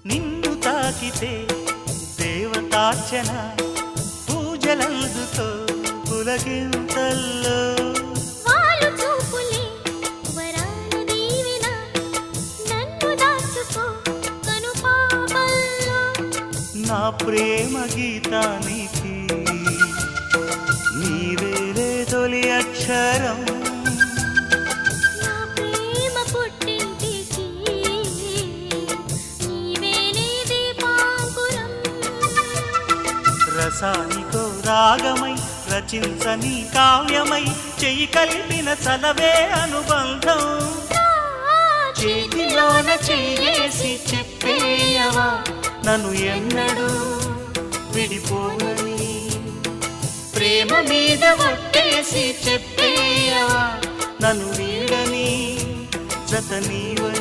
నిన్ను తాకితే దేవతార్చన పూజలందుతో పులకింతల్లో వాళ్ళు చూపులే వరాల దీవెన నన్ను దాచుకో కనుపాపల్లో నా ప్రేమ గీతానికి నీవేలే తొలి అక్షరం నా ప్రేమ పుట్టింటికి నీవేలే దీపాంకురం రసానికో రాగమై రచించని కావ్యమై చెయ్యి కలిపిన చలవే అనుబంధం చేతిలోన చెయ్యేసి చెప్పేయవా నన్ను ఎన్నడూ విడిపోనని ప్రేమ మీద ఒట్టేసి చెప్పేయవా నన్ను వీడని జత నీవని